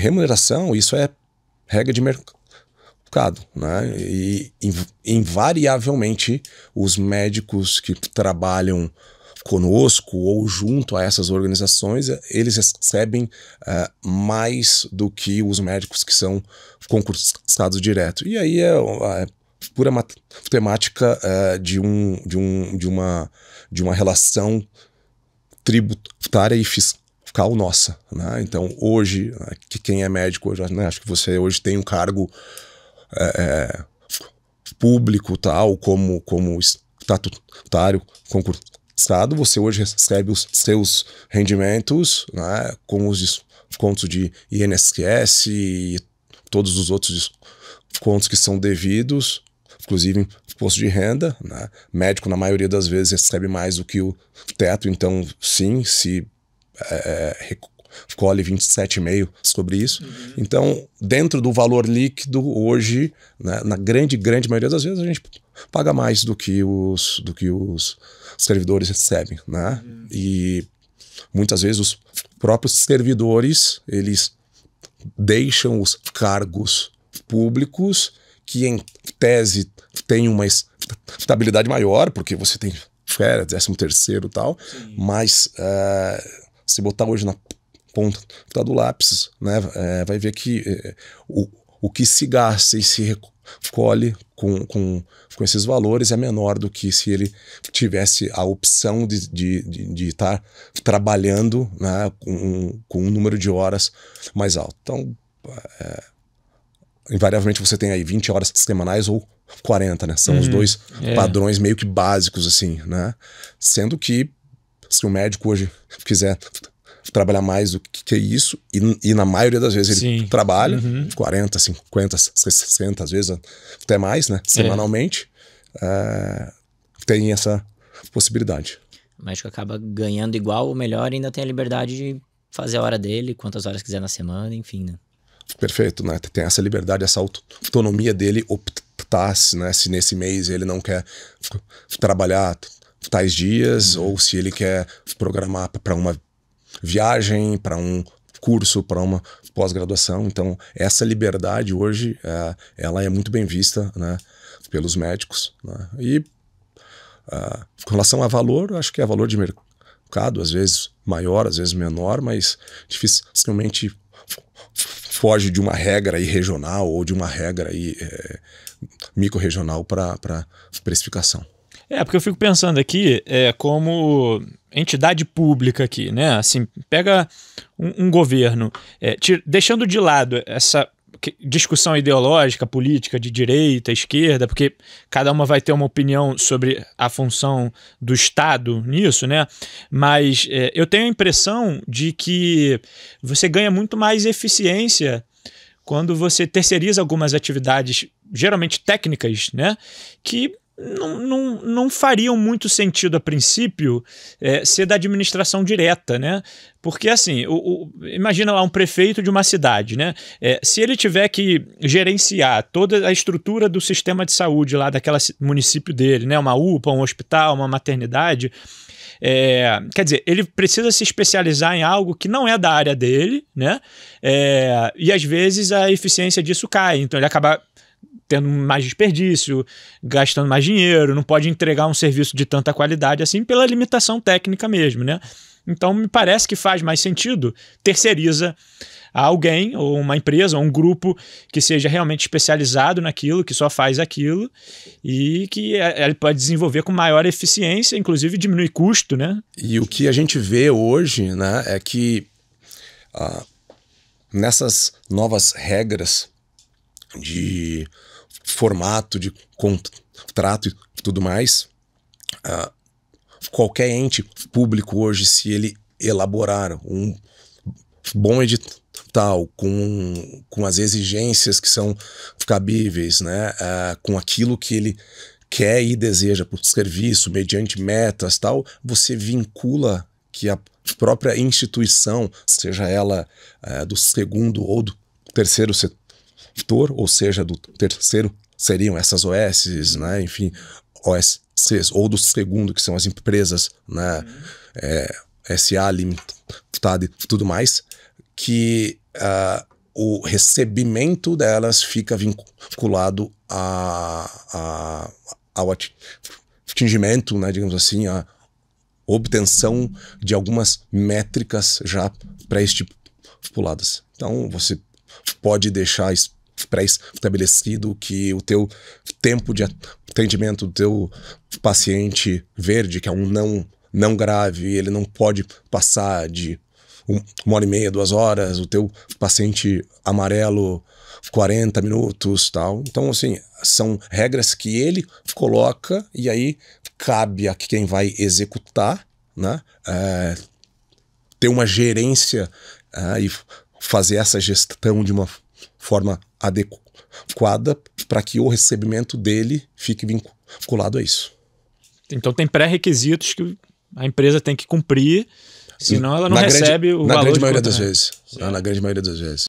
remuneração, isso é regra de mercado, né? E invariavelmente os médicos que trabalham conosco ou junto a essas organizações, eles recebem mais do que os médicos que são concursados direto. E aí é pura matemática de uma relação tributária e fiscal nossa, né? Então hoje, quem é médico, hoje, né, acho que você hoje tem um cargo público, tal, como estatutário concursado, você hoje recebe os seus rendimentos, né, com os descontos de INSS e todos os outros descontos que são devidos, inclusive imposto de renda, né? Médico, na maioria das vezes, recebe mais do que o teto, então sim, se recolhe 27,5% sobre isso. Então, dentro do valor líquido, hoje, né, na grande maioria das vezes, a gente paga mais do que os servidores recebem, né? E muitas vezes os próprios servidores, eles deixam os cargos públicos que, em tese, tem uma estabilidade maior, porque você tem férias, 13º e tal, mas se botar hoje na ponta do lápis, né, vai ver que o que se gasta e se recolhe com esses valores é menor do que se ele tivesse a opção de estar trabalhando, né, com um número de horas mais alto. Então, invariavelmente você tem aí 20 horas semanais ou 40, né? São os dois padrões meio que básicos, assim, né? Sendo que se o médico hoje quiser trabalhar mais do que isso, e na maioria das vezes ele trabalha 40, 50, 60, às vezes até mais, né? Semanalmente, tem essa possibilidade. O médico acaba ganhando igual ou melhor e ainda tem a liberdade de fazer a hora dele, quantas horas quiser na semana, enfim, né? Perfeito, né? Tem essa liberdade, essa autonomia dele optar, né, se nesse mês ele não quer trabalhar tais dias, ou se ele quer programar para uma viagem, para um curso, para uma pós-graduação. Então, essa liberdade hoje, ela é muito bem vista, né, pelos médicos, né? E com relação a valor, acho que é valor de mercado, às vezes maior, às vezes menor, mas dificilmente foge de uma regra aí regional ou de uma regra aí micro-regional para precificação. Porque eu fico pensando aqui como entidade pública aqui, né? Assim, pega um governo, deixando de lado essa discussão ideológica, política de direita, esquerda, porque cada uma vai ter uma opinião sobre a função do Estado nisso, né? Mas eu tenho a impressão de que você ganha muito mais eficiência quando você terceiriza algumas atividades, geralmente técnicas, né? Que não fariam muito sentido a princípio ser da administração direta, né? Porque assim, imagina lá um prefeito de uma cidade, né? Se ele tiver que gerenciar toda a estrutura do sistema de saúde lá daquele município dele, né? Uma UPA, um hospital, uma maternidade, quer dizer, ele precisa se especializar em algo que não é da área dele, né? E às vezes a eficiência disso cai, então ele acaba tendo mais desperdício, gastando mais dinheiro, não pode entregar um serviço de tanta qualidade assim pela limitação técnica mesmo, né? Então me parece que faz mais sentido terceiriza a alguém, ou uma empresa, ou um grupo que seja realmente especializado naquilo, que só faz aquilo e que ele pode desenvolver com maior eficiência, inclusive diminuir custo, né? E o que a gente vê hoje, né, é que nessas novas regras de formato, de contrato e tudo mais, qualquer ente público hoje, se ele elaborar um bom edital com as exigências que são cabíveis, né, com aquilo que ele quer e deseja para o serviço, mediante metas, tal, você vincula que a própria instituição, seja ela do segundo ou do terceiro setor, ou seja, do terceiro seriam essas OSs, né, enfim, OSCs, ou do segundo, que são as empresas, né, SA limitada e tudo mais, que o recebimento delas fica vinculado ao atingimento, né, digamos assim, a obtenção de algumas métricas já pré-estipuladas. Então, você pode deixar pré-estabelecido que o teu tempo de atendimento do teu paciente verde, que é um não grave, ele não pode passar de 1h30, 2 horas, o teu paciente amarelo 40 minutos, tal. Então, assim, são regras que ele coloca e aí cabe a quem vai executar, né, ter uma gerência e fazer essa gestão de uma forma adequada para que o recebimento dele fique vinculado a isso. Então tem pré-requisitos que a empresa tem que cumprir, senão ela não recebe o valor. Na grande maioria das vezes. Na grande maioria das vezes.